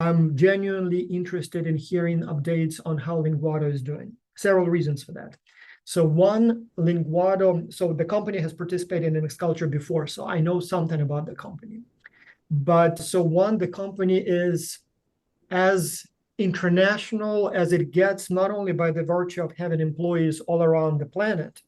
I'm genuinely interested in hearing updates on how Linguado is doing. Several reasons for that. So one, Linguado, so the company has participated in Xculture before, so I know something about the company. But so one, the company is as international as it gets, not only by the virtue of having employees all around the planet,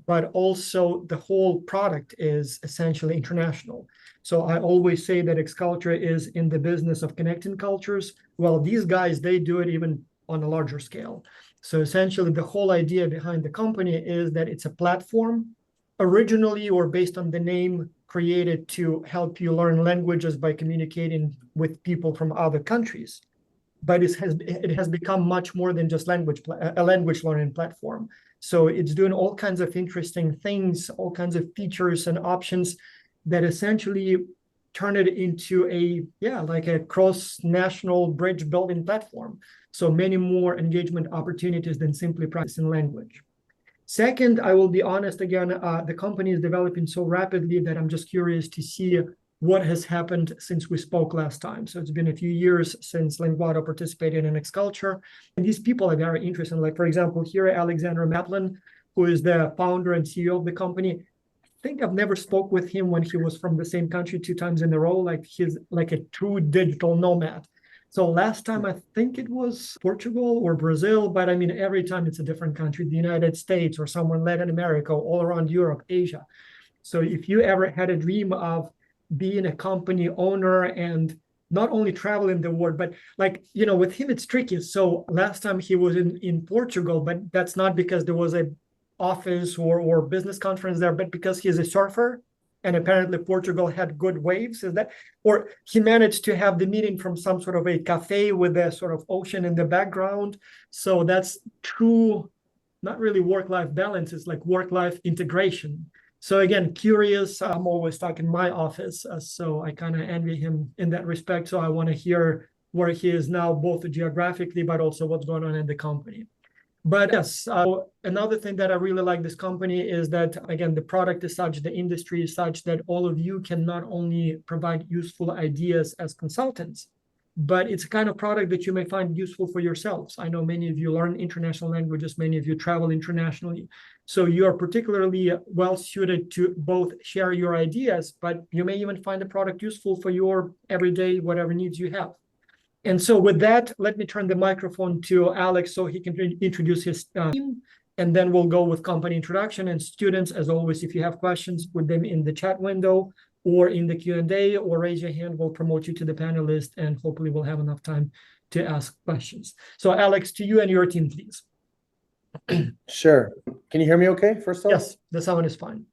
but also the whole product is essentially international. So I always say that Xculture is in the business of connecting cultures. Well, these guys, they do it even on a larger scale. So essentially, the whole idea behind the company is that it's a platform, originally or based on the name, created to help you learn languages by communicating with people from other countries. But it has become much more than just a language learning platform. So it's doing all kinds of interesting things, all kinds of features and options that essentially turn it into like a cross-national bridge building platform. So many more engagement opportunities than simply practicing language. Second, I will be honest again, the company is developing so rapidly that I'm just curious to see what has happened since we spoke last time. So it's been a few years since Linguado participated in Xculture. And these people are very interesting. Like, for example, here, Alexander Matlin, who is the founder and CEO of the company. I think I've never spoke with him when he was from the same country 2 times in a row. Like, he's like a true digital nomad. So last time, I think it was Portugal or Brazil, but I mean, every time it's a different country, the United States or somewhere in Latin America, all around Europe, Asia. So if you ever had a dream of being a company owner and not only traveling the world, but like, with him, it's tricky. So last time he was in Portugal, but that's not because there was a office or business conference there, but because he's a surfer. And apparently Portugal had good waves, or he managed to have the meeting from some sort of a cafe with a sort of ocean in the background. So that's true, not really work-life balance, it's like work-life integration. So again, curious, I'm always stuck in my office, so I kind of envy him in that respect. So I want to hear where he is now, both geographically, but also what's going on in the company. But yes, another thing that I really like this company is that, again, the product is such, the industry is such that all of you can not only provide useful ideas as consultants, but it's a kind of product that you may find useful for yourselves. I know many of you learn international languages, many of you travel internationally. So you are particularly well suited to both share your ideas, but you may even find the product useful for your everyday, whatever needs you have. And so with that, let me turn the microphone to Alex so he can introduce his team, and then we'll go with company introduction. And students, as always, if you have questions, put them in the chat window or in the Q&A, or raise your hand. We'll promote you to the panelist, and hopefully we'll have enough time to ask questions. So Alex, to you and your team, please. Sure. Can you hear me okay, first off? Yes, the sound is fine.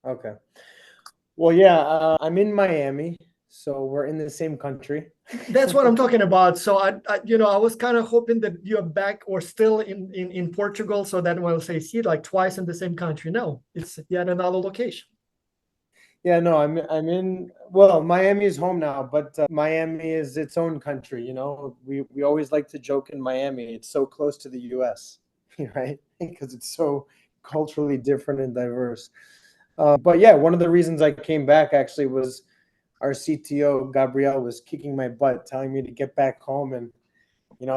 Okay. Well, yeah, I'm in Miami, so we're in the same country. That's what I'm talking about. So I was kind of hoping that you're back or still in Portugal, so that we'll say, see, like twice in the same country. No, it's yet another location. Yeah, no, I'm in. Well, Miami is home now, but Miami is its own country. We always like to joke in Miami. It's so close to the U.S., right? Because it's so culturally different and diverse. But yeah, one of the reasons I came back actually was our CTO, Gabriel, was kicking my butt, telling me to get back home. And,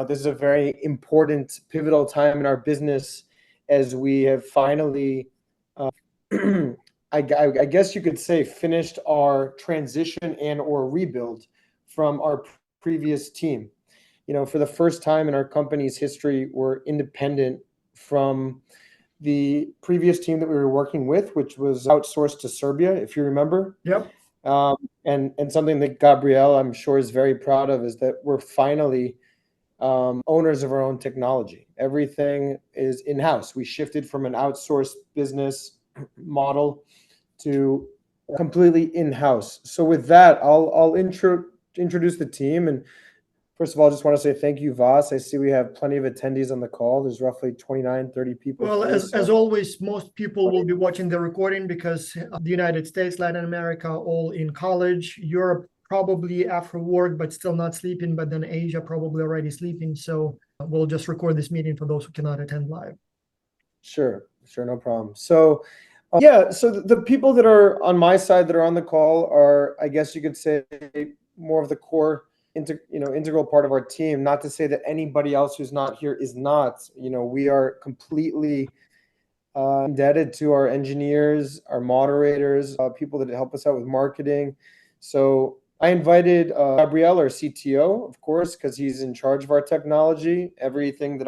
this is a very important, pivotal time in our business as we have finally, I guess you could say, finished our transition and or rebuild from our previous team. For the first time in our company's history, we're independent from the previous team that we were working with, which was outsourced to Serbia, if you remember. Yep. And something that Gabriel, I'm sure, is very proud of is that we're finally owners of our own technology. Everything is in-house. We shifted from an outsourced business model to completely in-house. So with that, I'll introduce the team. And first of all, I just want to say thank you, Vas. I see we have plenty of attendees on the call. There's roughly 29, 30 people. Well, as always, most people will be watching the recording because the United States, Latin America, all in college. Europe, probably after work, but still not sleeping. But then Asia, probably already sleeping. So we'll just record this meeting for those who cannot attend live. Sure, no problem. So so the people that are on my side that are on the call are, I guess you could say, more of the core integral part of our team. Not to say that anybody else who's not here is not. We are completely indebted to our engineers, our moderators, people that help us out with marketing. So I invited Gabriel, our CTO, of course, because he's in charge of our technology. Everything that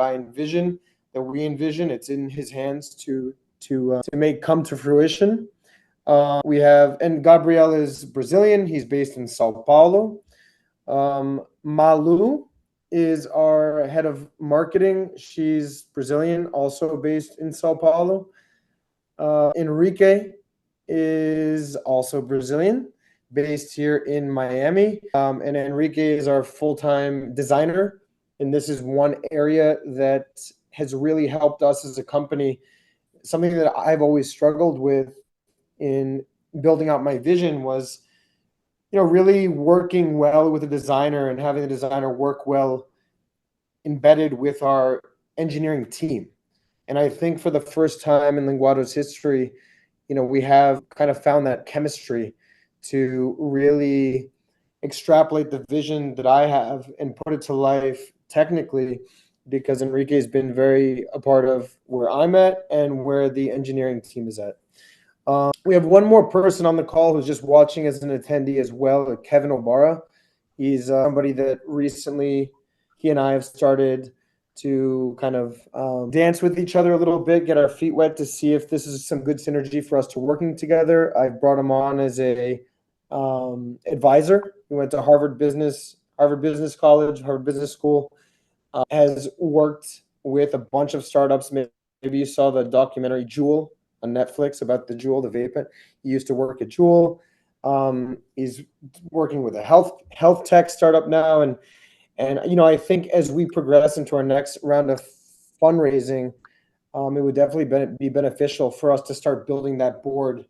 we envision, it's in his hands to make come to fruition. And Gabriel is Brazilian. He's based in Sao Paulo. Malu is our head of marketing. She's Brazilian, also based in Sao Paulo. Enrique is also Brazilian, based here in Miami. And Enrique is our full-time designer. And this is one area that has really helped us as a company. Something that I've always struggled with in building out my vision was, really working well with a designer and having the designer work well embedded with our engineering team. And I think for the first time in Linguado's history, we have kind of found that chemistry to really extrapolate the vision that I have and put it to life technically, because Enrique has been very a part of where I'm at and where the engineering team is at. We have one more person on the call who's just watching as an attendee as well, Kevin Obara. He's somebody that recently he and I have started to kind of dance with each other a little bit, get our feet wet to see if this is some good synergy for us to working together. I brought him on as a advisor. He went to Harvard Business College, Harvard Business School, has worked with a bunch of startups. Maybe you saw the documentary Juul on Netflix about the Juul, the vape pen. He used to work at Juul. He's working with a health tech startup now, and I think as we progress into our next round of fundraising, it would definitely be beneficial for us to start building that board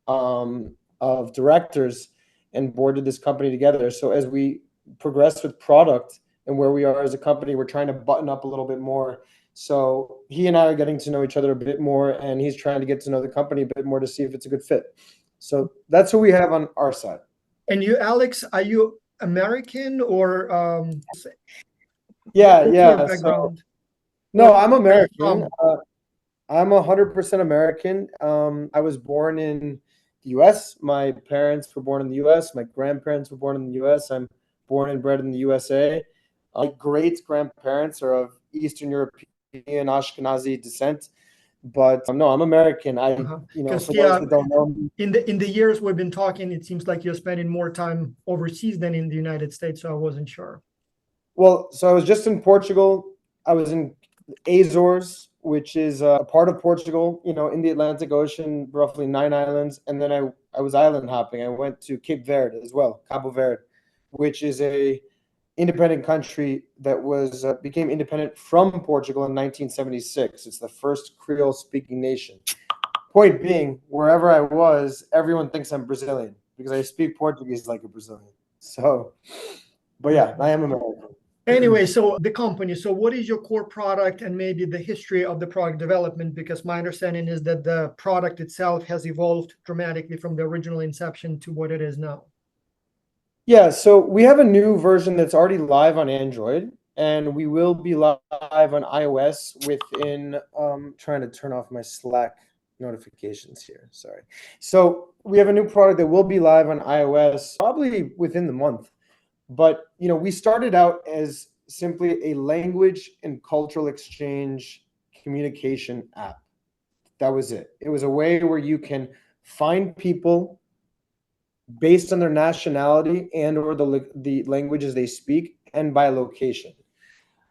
of directors and boarded this company together. So as we progress with product and where we are as a company, we're trying to button up a little bit more. So he and I are getting to know each other a bit more, and he's trying to get to know the company a bit more to see if it's a good fit. So that's who we have on our side. And you, Alex, are you American or yeah. background? So, no, I'm American. I'm 100% American. I was born in the U.S. My parents were born in the U.S. My grandparents were born in the U.S. I'm born and bred in the USA. My great grandparents are of Eastern European Ashkenazi descent, but no, I'm American. For those that don't know me, in the years we've been talking, it seems like you're spending more time overseas than in the United States, so I wasn't sure. Well, so I was just in Portugal. I was in Azores, which is a part of Portugal, in the Atlantic Ocean, roughly 9 islands. And then I was island hopping. I went to Cape Verde as well, Cabo Verde, which is a independent country that became independent from Portugal in 1976. It's the first Creole-speaking nation. Point being, wherever I was, everyone thinks I'm Brazilian because I speak Portuguese like a Brazilian. So, but yeah, I am American. Anyway, so the company, so what is your core product and maybe the history of the product development? Because my understanding is that the product itself has evolved dramatically from the original inception to what it is now. Yeah, so we have a new version that's already live on Android, and we will be live on iOS within, trying to turn off my Slack notifications here, sorry. So we have a new product that will be live on iOS probably within the month. But, we started out as simply a language and cultural exchange communication app. That was it. It was a way where you can find people based on their nationality and or the languages they speak and by location.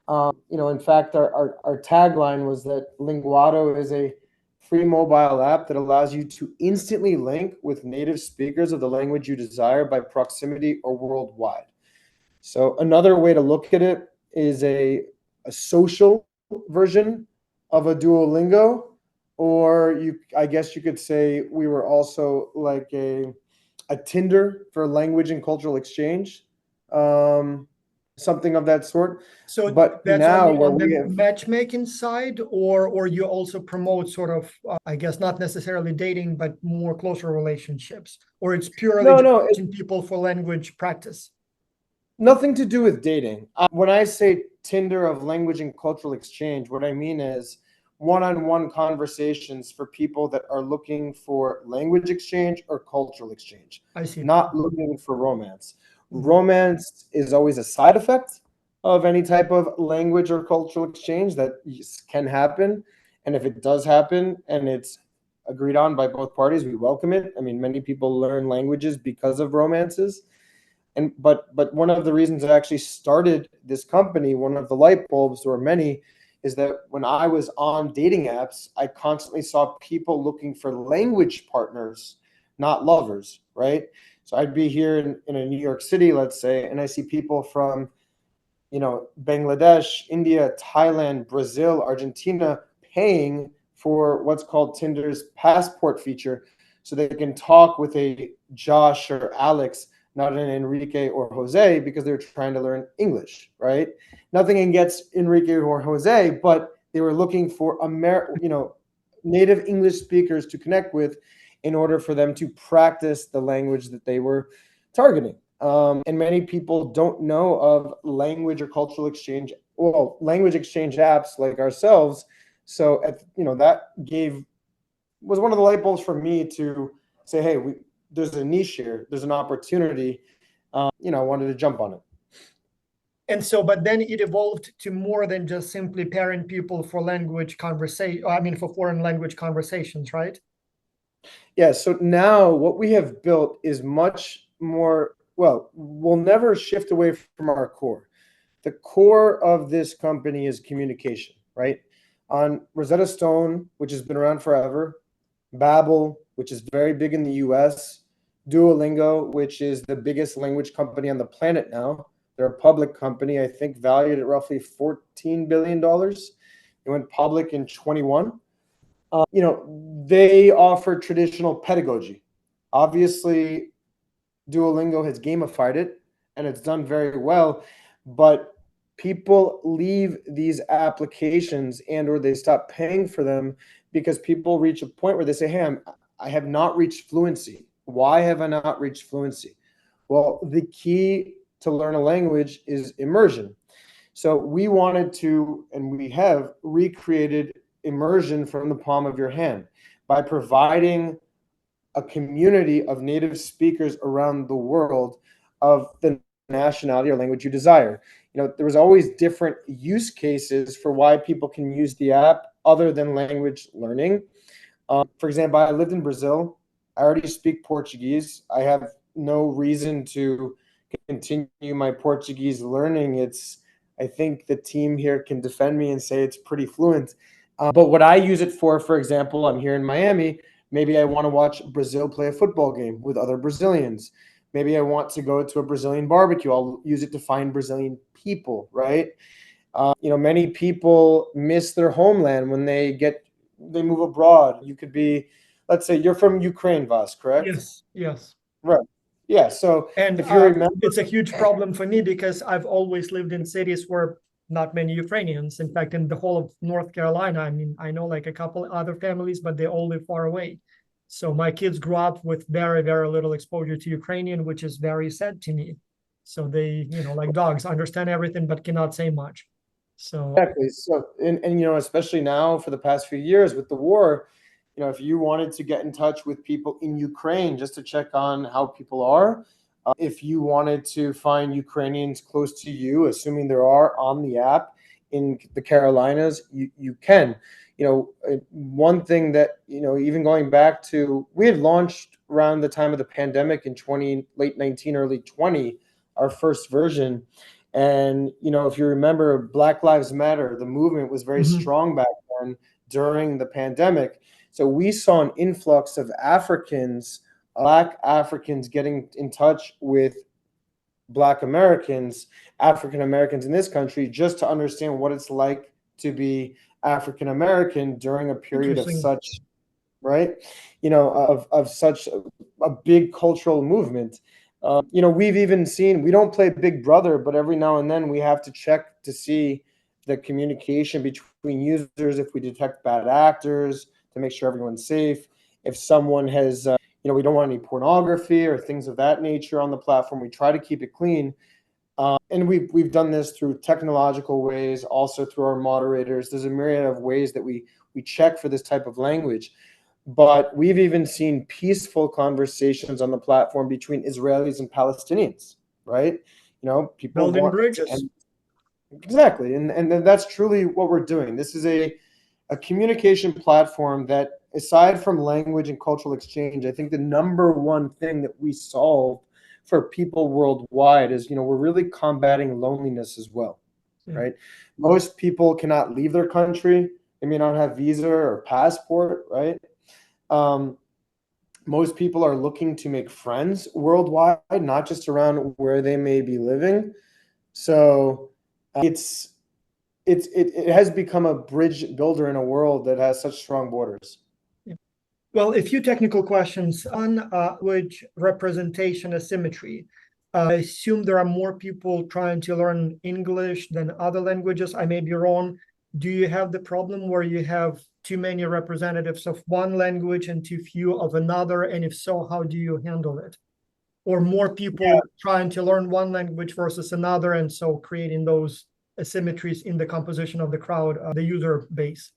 In fact, our tagline was that Linguado is a free mobile app that allows you to instantly link with native speakers of the language you desire by proximity or worldwide. So another way to look at it is a social version of a Duolingo, or I guess you could say we were also like a Tinder for language and cultural exchange, something of that sort. So but that's now on the matchmaking side, or you also promote sort of, I guess, not necessarily dating, but more closer relationships, or it's purely just people for language practice? Nothing to do with dating. When I say Tinder of language and cultural exchange, what I mean is one-on-one conversations for people that are looking for language exchange or cultural exchange, I see. not looking for romance. Mhm. Romance is always a side effect of any type of language or cultural exchange that can happen. And if it does happen and it's agreed on by both parties, we welcome it. I mean, many people learn languages because of romances. And but one of the reasons I actually started this company, one of the light bulbs, or many, is that when I was on dating apps, I constantly saw people looking for language partners, not lovers, right? So I'd be here in a New York City, let's say, and I see people from, Bangladesh, India, Thailand, Brazil, Argentina paying for what's called Tinder's passport feature so they can talk with a Josh or Alex, not an Enrique or Jose, because they're trying to learn English, right? Nothing against Enrique or Jose, but they were looking for native English speakers to connect with in order for them to practice the language that they were targeting. And many people don't know of language or cultural exchange, well, language exchange apps like ourselves. So, that was one of the light bulbs for me to say, hey, there's a niche here, there's an opportunity. I wanted to jump on it. And so, but then it evolved to more than just simply pairing people for language conversation. I mean, for foreign language conversations, right? Yeah. So now what we have built is much more, well, we'll never shift away from our core. The core of this company is communication, right? On Rosetta Stone, which has been around forever, Babbel, which is very big in the US, Duolingo, which is the biggest language company on the planet now. They're a public company, I think valued at roughly $14 billion. It went public in 21. They offer traditional pedagogy. Obviously, Duolingo has gamified it and it's done very well, but people leave these applications and or they stop paying for them because people reach a point where they say, hey, I have not reached fluency. Why have I not reached fluency? Well, the key to learn a language is immersion. So we wanted to, and we have recreated immersion from the palm of your hand by providing a community of native speakers around the world of the nationality or language you desire. There was always different use cases for why people can use the app other than language learning. For example, I lived in Brazil. I already speak Portuguese. I have no reason to continue my Portuguese learning. I think the team here can defend me and say it's pretty fluent. But what I use it for example, I'm here in Miami. Maybe I want to watch Brazil play a football game with other Brazilians. Maybe I want to go to a Brazilian barbecue. I'll use it to find Brazilian people, right? Many people miss their homeland when they move abroad. You could be, let's say you're from Ukraine, Vas, correct? Yes, yes. Right. Yeah. So And if you remember, it's a huge problem for me because I've always lived in cities where not many Ukrainians. In fact, in the whole of North Carolina, I mean, I know like a couple other families, but they all live far away. So my kids grew up with very, very little exposure to Ukrainian, which is very sad to me. So they, like dogs, understand everything but cannot say much. So exactly. So, and especially now for the past few years with the war, if you wanted to get in touch with people in Ukraine just to check on how people are, if you wanted to find Ukrainians close to you, assuming there are on the app in the Carolinas, you can. One thing that, even going back to, we had launched around the time of the pandemic in late 19, early 20, our first version. And, if you remember, Black Lives Matter, the movement was very strong back then during the pandemic. So we saw an influx of Africans, Black Africans getting in touch with Black Americans, African Americans in this country, just to understand what it's like to be African American during a period of interesting. such, right? Of such a big cultural movement. We've even seen, we don't play Big Brother, but every now and then we have to check to see the communication between users, if we detect bad actors, to make sure everyone's safe. If someone has, we don't want any pornography or things of that nature on the platform. We try to keep it clean. And we've done this through technological ways, also through our moderators. There's a myriad of ways that we check for this type of language. But we've even seen peaceful conversations on the platform between Israelis and Palestinians, right? People Building want, bridges. and exactly, and that's truly what we're doing. This is a communication platform that, aside from language and cultural exchange, I think the number one thing that we solve for people worldwide is, we're really combating loneliness as well, right? Most people cannot leave their country. They may not have visa or passport, right? Most people are looking to make friends worldwide, not just around where they may be living. So it has become a bridge builder in a world that has such strong borders. Well, a few technical questions on language representation asymmetry. I assume there are more people trying to learn English than other languages. I may be wrong. Do you have the problem where you have too many representatives of one language and too few of another? And if so, how do you handle it? Or more people trying to learn one language versus another, and so creating those asymmetries in the composition of the crowd, the user base?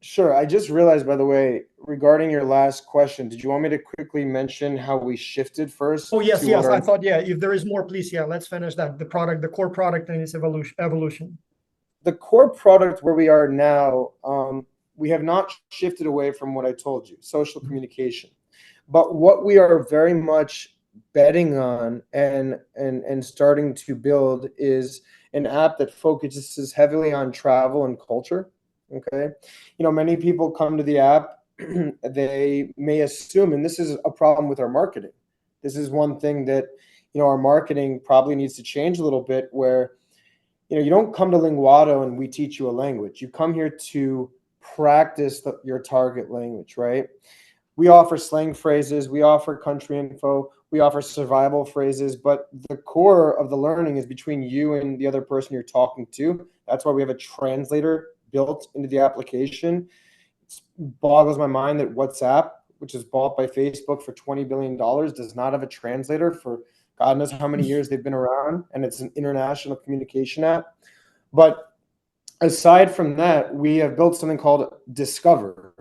Sure. I just realized, by the way, regarding your last question, did you want me to quickly mention how we shifted first? Oh, yes, to yes. what our I thought, yeah, if there is more, please, yeah, let's finish that. The product, the core product and its evolution. the core product where we are now, we have not shifted away from what I told you, social communication. But what we are very much betting on and starting to build is an app that focuses heavily on travel and culture. Okay. Many people come to the app, they may assume, and this is a problem with our marketing. This is one thing that, our marketing probably needs to change a little bit, where you don't come to Linguado and we teach you a language. You come here to practice your target language, right? We offer slang phrases, we offer country info, we offer survival phrases, but the core of the learning is between you and the other person you're talking to. That's why we have a translator built into the application. It boggles my mind that WhatsApp, which is bought by Facebook for $20 billion, does not have a translator for God knows how many years they've been around, and it's an international communication app. But aside from that, we have built something called Discover.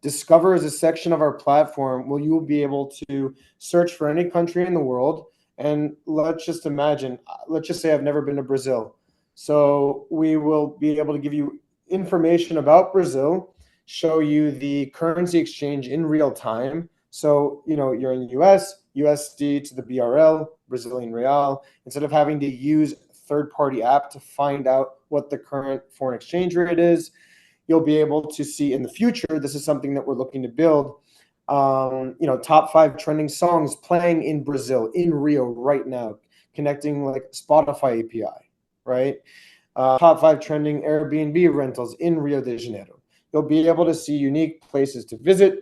Discover is a section of our platform where you will be able to search for any country in the world. And let's just say I've never been to Brazil. So we will be able to give you information about Brazil, show you the currency exchange in real time. So, you're in the US, USD to the BRL, Brazilian real, instead of having to use a third-party app to find out what the current foreign exchange rate is. You'll be able to see in the future, this is something that we're looking to build, top 5 trending songs playing in Brazil, in Rio right now, connecting like Spotify API, right? Top 5 trending Airbnb rentals in Rio de Janeiro. You'll be able to see unique places to visit,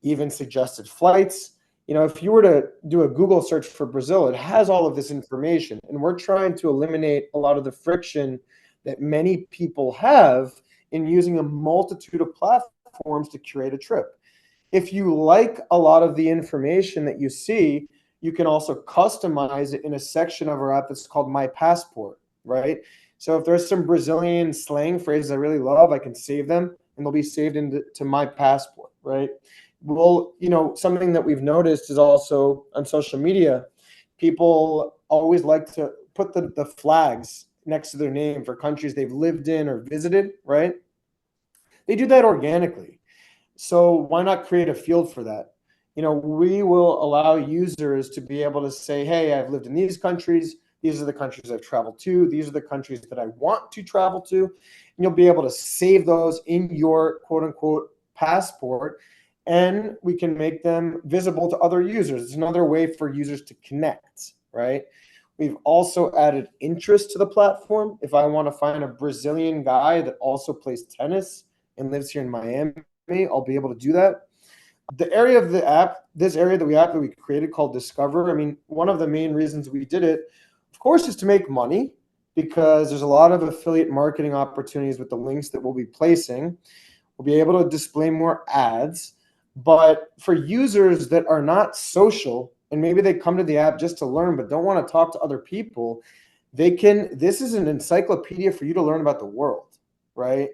even suggested flights. If you were to do a Google search for Brazil, it has all of this information. And we're trying to eliminate a lot of the friction that many people have in using a multitude of platforms to curate a trip. If you like a lot of the information that you see, you can also customize it in a section of our app that's called My Passport, right? So if there's some Brazilian slang phrases I really love, I can save them and they'll be saved into My Passport, right? Well, something that we've noticed is also on social media, people always like to put the flags next to their name for countries they've lived in or visited, right? They do that organically. So why not create a field for that? We will allow users to be able to say, hey, I've lived in these countries. These are the countries I've traveled to. These are the countries that I want to travel to. And you'll be able to save those in your quote unquote passport. And we can make them visible to other users. It's another way for users to connect, right? We've also added interest to the platform. If I want to find a Brazilian guy that also plays tennis and lives here in Miami, I'll be able to do that. The area of the app, this area that we created called Discover, I mean, one of the main reasons we did it, of course, is to make money, because there's a lot of affiliate marketing opportunities with the links that we'll be placing. We'll be able to display more ads. But for users that are not social, and maybe they come to the app just to learn but don't want to talk to other people, this is an encyclopedia for you to learn about the world, right?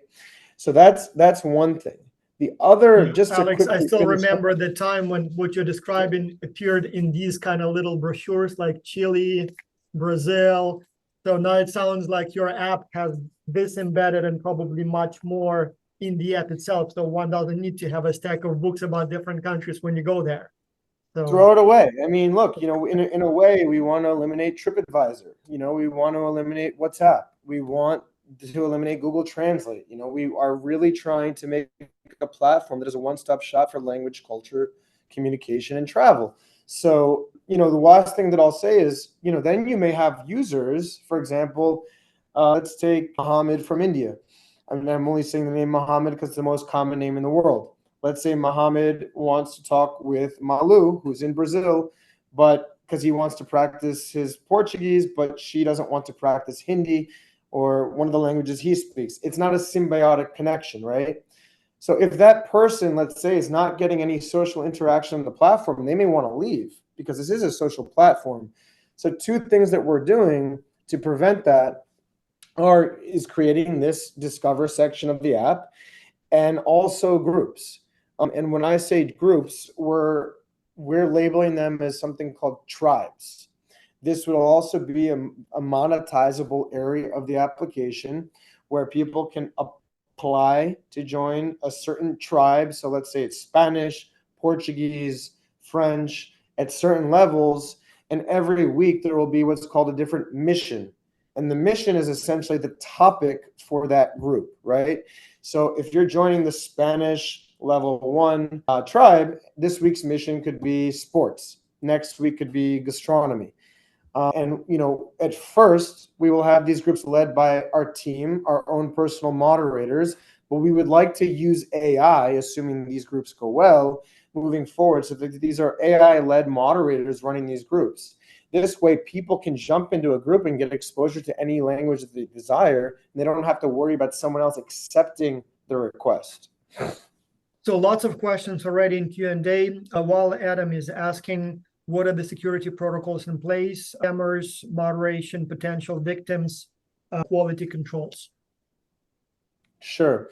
So that's one thing. The other, Yeah, just to Alex, I quickly still finish up. remember the time when what you're describing appeared in these kind of little brochures like Chile, Brazil. So now it sounds like your app has this embedded and probably much more in the app itself. So one doesn't need to have a stack of books about different countries when you go there. So Throw it away. I mean, look, in a way, we want to eliminate TripAdvisor. We want to eliminate WhatsApp. We want to eliminate Google Translate. We are really trying to make a platform that is a one-stop shop for language, culture, communication, and travel. So, the last thing that I'll say is, then you may have users, for example, let's take Mohammed from India. I mean, I'm only saying the name Mohammed because it's the most common name in the world. Let's say Mohammed wants to talk with Malu, who's in Brazil, but because he wants to practice his Portuguese, but she doesn't want to practice Hindi or one of the languages he speaks. It's not a symbiotic connection, right? So if that person, let's say, is not getting any social interaction on the platform, they may want to leave because this is a social platform. So two things that we're doing to prevent that is creating this discover section of the app and also groups. And when I say groups, we're labeling them as something called tribes. This will also be a monetizable area of the application where people can apply to join a certain tribe. So let's say it's Spanish, Portuguese, French at certain levels. And every week there will be what's called a different mission. And the mission is essentially the topic for that group, right? So if you're joining the Spanish level 1 tribe, this week's mission could be sports. Next week could be gastronomy. And at first, we will have these groups led by our team, our own personal moderators, but we would like to use AI, assuming these groups go well, moving forward. So these are AI-led moderators running these groups. This way, people can jump into a group and get exposure to any language that they desire, and they don't have to worry about someone else accepting the request. So lots of questions already in Q&A. While Adam is asking, what are the security protocols in place, scammers, moderation, potential victims, quality controls? Sure.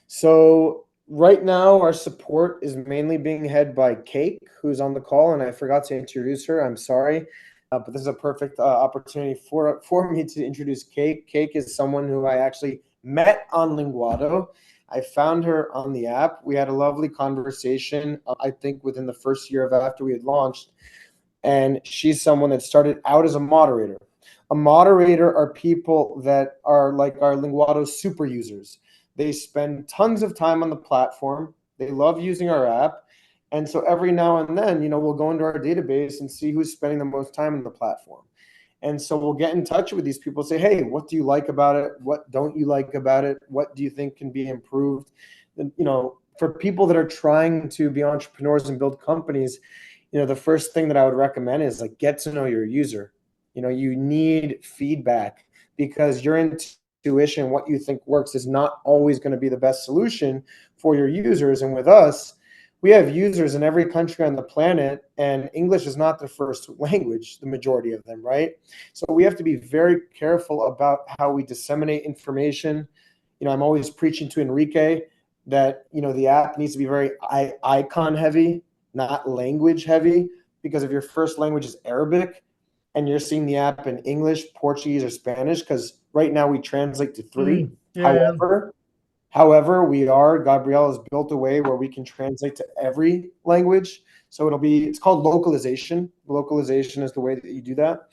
So right now, our support is mainly being head by Cake, who's on the call, and I forgot to introduce her. I'm sorry. But this is a perfect opportunity for me to introduce Cake. Cake is someone who I actually met on Linguado. I found her on the app. We had a lovely conversation, I think within the first year of after we had launched. And she's someone that started out as a moderator. A moderator are people that are like our Linguado super users. They spend tons of time on the platform. They love using our app. And so every now and then, we'll go into our database and see who's spending the most time on the platform. And so we'll get in touch with these people, say, hey, what do you like about it? What don't you like about it? What do you think can be improved? And, for people that are trying to be entrepreneurs and build companies, the first thing that I would recommend is like get to know your user. You need feedback because your intuition, what you think works, is not always going to be the best solution for your users. And with us, we have users in every country on the planet, and English is not their first language, the majority of them, right? So we have to be very careful about how we disseminate information. I'm always preaching to Enrique that, the app needs to be very icon heavy, not language heavy, because if your first language is Arabic and you're seeing the app in English, Portuguese, or Spanish, because right now we translate to 3. However, Gabrielle has built a way where we can translate to every language. So it's called localization. Localization is the way that you do that.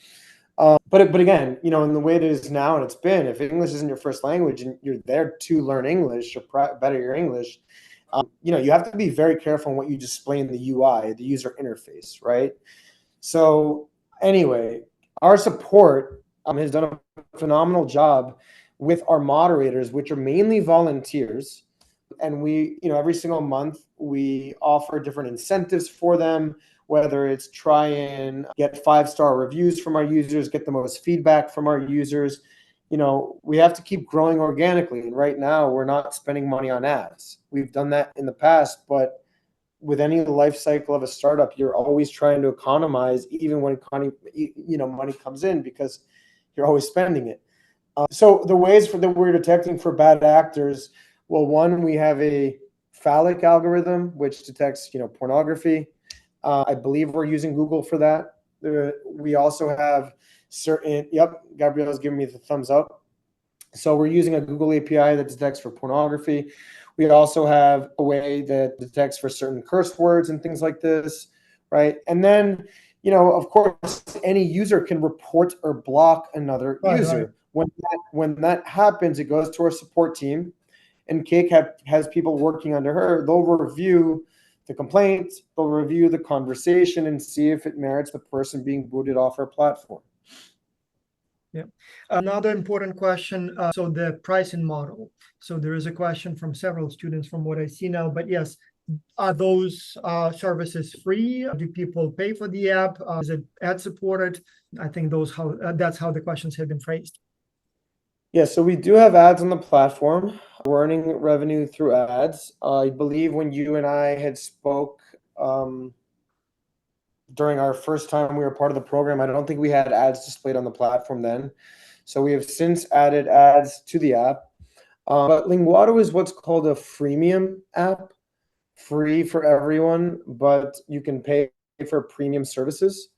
But again, in the way it is now, and it's been, if English isn't your first language and you're there to learn English or better your English, you have to be very careful on what you display in the UI, the user interface, right? So anyway, our support has done a phenomenal job with our moderators, which are mainly volunteers. And we, every single month, we offer different incentives for them, whether it's try and get 5-star reviews from our users, get the most feedback from our users. We have to keep growing organically. And right now, we're not spending money on ads. We've done that in the past, but with any life cycle of a startup, you're always trying to economize, even when money comes in, because you're always spending it. So the ways that we're detecting for bad actors, well, one, we have a phallic algorithm which detects, pornography. I believe we're using Google for that. We also have certain. Yep, Gabrielle's giving me the thumbs up. So we're using a Google API that detects for pornography. We also have a way that detects for certain curse words and things like this, right? And then, of course, any user can report or block another Right, right. user. When that happens, it goes to our support team, and Cake has people working under her. They'll review the complaint, they'll review the conversation, and see if it merits the person being booted off our platform. Yeah. Another important question. So the pricing model. So there is a question from several students from what I see now, but yes, are those services free? Do people pay for the app? Is it ad supported? I think that's how the questions have been phrased. Yeah, so we do have ads on the platform. We're earning revenue through ads. I believe when you and I had spoke during our first time we were part of the program, I don't think we had ads displayed on the platform then. So we have since added ads to the app. But Linguado is what's called a freemium app, free for everyone, but you can pay for premium services.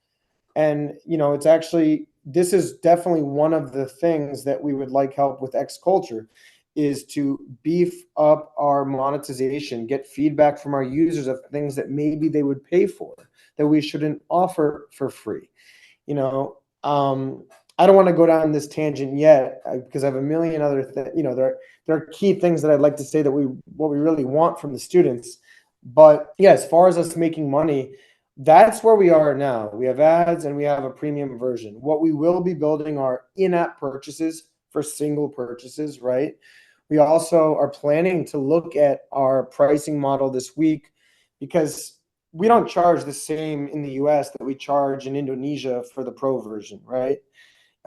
And it's actually, this is definitely one of the things that we would like help with X Culture, is to beef up our monetization, get feedback from our users of things that maybe they would pay for, that we shouldn't offer for free. I don't want to go down this tangent yet because I have a million other things. There are key things that I'd like to say that what we really want from the students. But yeah, as far as us making money, that's where we are now. We have ads and we have a premium version. What we will be building are in-app purchases for single purchases, right? We also are planning to look at our pricing model this week, because we don't charge the same in the US that we charge in Indonesia for the pro version, right?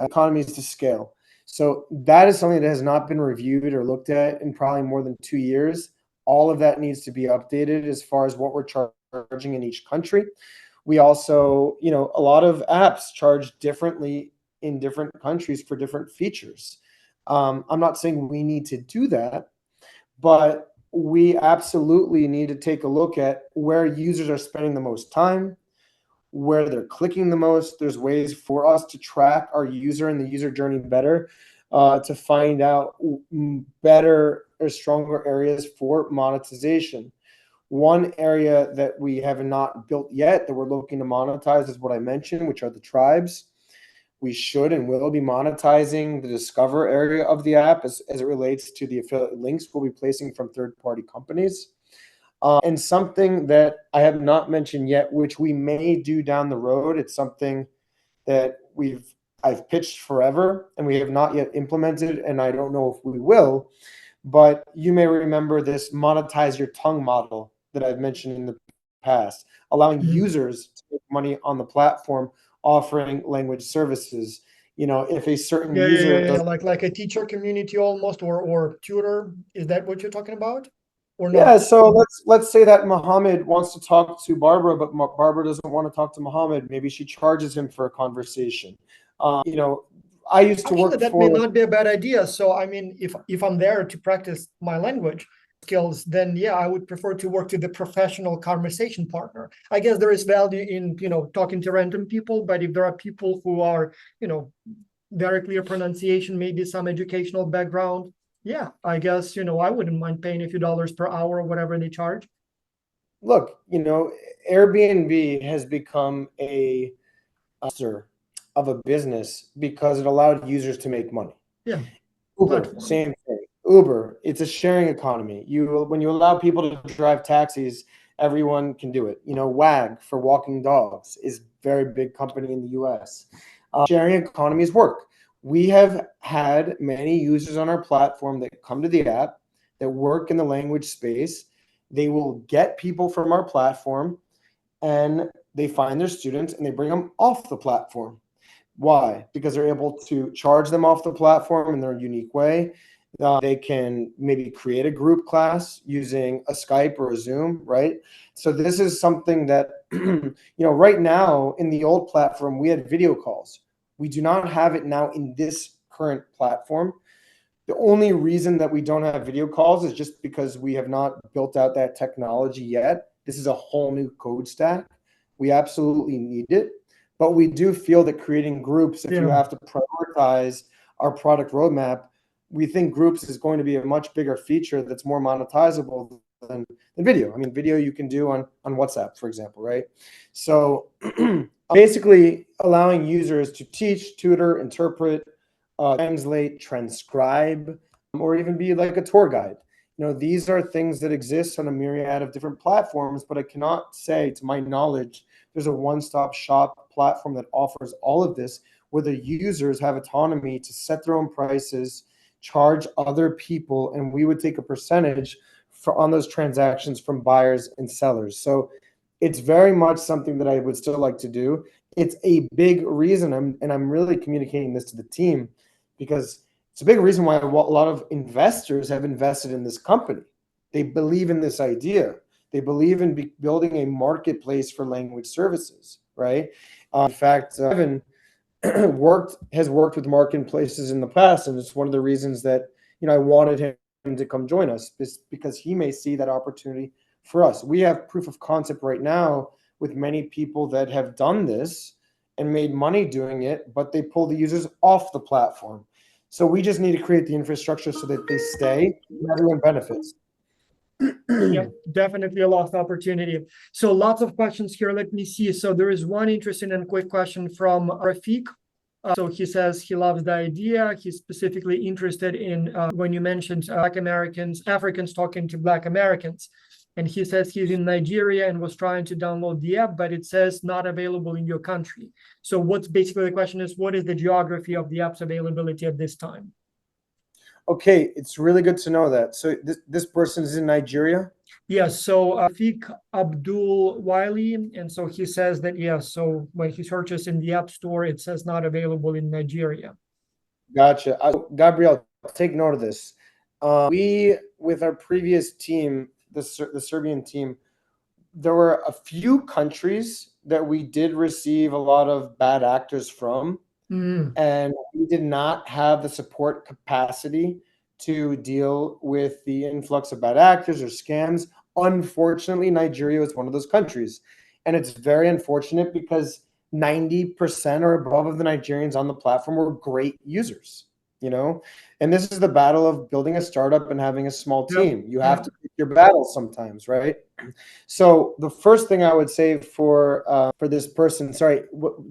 Economies to scale. So that is something that has not been reviewed or looked at in probably more than 2 years. All of that needs to be updated as far as what we're charging in each country. We also, a lot of apps charge differently in different countries for different features. I'm not saying we need to do that, but we absolutely need to take a look at where users are spending the most time, where they're clicking the most. There's ways for us to track our user and the user journey better, to find out better or stronger areas for monetization. One area that we have not built yet that we're looking to monetize is what I mentioned, which are the tribes. We should and will be monetizing the discover area of the app as it relates to the affiliate links we'll be placing from third-party companies. And something that I have not mentioned yet, which we may do down the road, it's something that I've pitched forever and we have not yet implemented, and I don't know if we will, but you may remember this monetize your tongue model that I've mentioned in the past, allowing users to make money on the platform, offering language services. If a certain user does. Like a teacher community almost, or tutor. Is that what you're talking about? Or Yeah, not? so let's say that Mohammed wants to talk to Barbara, but Barbara doesn't want to talk to Mohammed. Maybe she charges him for a conversation. I used to Actually, work that may for. not be a bad idea. So, I mean, if I'm there to practice my language skills, then yeah, I would prefer to work with a professional conversation partner. I guess there is value in, talking to random people, but if there are people who are, very clear pronunciation, maybe some educational background, yeah, I guess, I wouldn't mind paying a few dollars per hour or whatever they charge. Look, Airbnb has become a monster of a business because it allowed users to make money. Yeah, Uber, platform. same thing. Uber, it's a sharing economy. When you allow people to drive taxis, everyone can do it. WAG for walking dogs is a very big company in the US. Sharing economies work. We have had many users on our platform that come to the app that work in the language space. They will get people from our platform and they find their students and they bring them off the platform. Why? Because they're able to charge them off the platform in their unique way. They can maybe create a group class using a Skype or a Zoom, right? So this is something that, right now in the old platform, we had video calls. We do not have it now in this current platform. The only reason that we don't have video calls is just because we have not built out that technology yet. This is a whole new code stack. We absolutely need it, but we do feel that creating groups, if you have to prioritize our product roadmap, we think groups is going to be a much bigger feature that's more monetizable than video. I mean, video you can do on WhatsApp, for example, right? So basically allowing users to teach, tutor, interpret, translate, transcribe, or even be like a tour guide. These are things that exist on a myriad of different platforms, but I cannot say, to my knowledge, there's a one-stop shop platform that offers all of this, where the users have autonomy to set their own prices, charge other people, and we would take a percentage on those transactions from buyers and sellers. So it's very much something that I would still like to do. It's a big reason, and I'm really communicating this to the team, because it's a big reason why a lot of investors have invested in this company. They believe in this idea. They believe in building a marketplace for language services, right? In fact, Evan has worked with marketplaces in the past, and it's one of the reasons that I wanted him to come join us, because he may see that opportunity for us. We have proof of concept right now with many people that have done this and made money doing it, but they pull the users off the platform. So we just need to create the infrastructure so that they stay and everyone benefits. Yep, definitely a lost opportunity. So lots of questions here. Let me see. So there is one interesting and quick question from Rafik. So he says he loves the idea. He's specifically interested in when you mentioned Black Americans, Africans talking to Black Americans. And he says he's in Nigeria and was trying to download the app, but it says not available in your country. So what's basically the question is, what is the geography of the app's availability at this time? Okay, it's really good to know that. So this person is in Nigeria? Yes, so Fik Abdul Wiley, and so he says that, yes, so when he searches in the App Store, it says not available in Nigeria. Gotcha. Gabriel, take note of this. We, with our previous team, the Serbian team, there were a few countries that we did receive a lot of bad actors from, and we did not have the support capacity to deal with the influx of bad actors or scams. Unfortunately, Nigeria was one of those countries, and it's very unfortunate because 90% or above of the Nigerians on the platform were great users, and this is the battle of building a startup and having a small team. You have to pick your battles sometimes, right? So the first thing I would say for this person, sorry,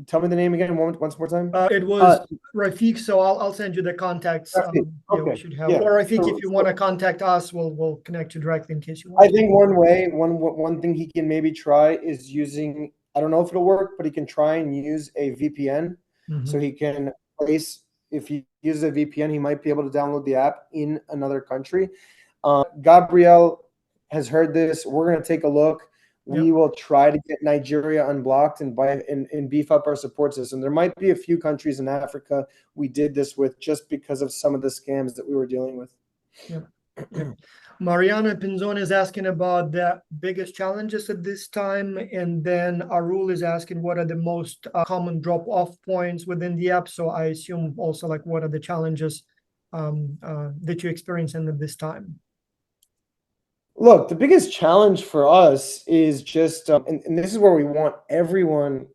tell me the name again once more time. It was Rafik, so I'll send you the contacts. Okay. We should have. Or Rafik, if you want to contact us, we'll connect you directly in case you want. I think one thing he can maybe try is using, I don't know if it'll work, but he can try and use a VPN. So he can place, if he uses a VPN, he might be able to download the app in another country. Gabriel has heard this. We're going to take a look. We will try to get Nigeria unblocked and beef up our support system. There might be a few countries in Africa we did this with just because of some of the scams that we were dealing with. Mariana Pinzon is asking about the biggest challenges at this time, and then Arul is asking what are the most common drop-off points within the app. So I assume also like what are the challenges that you're experiencing at this time? Look, the biggest challenge for us is just, and this is where we want everyone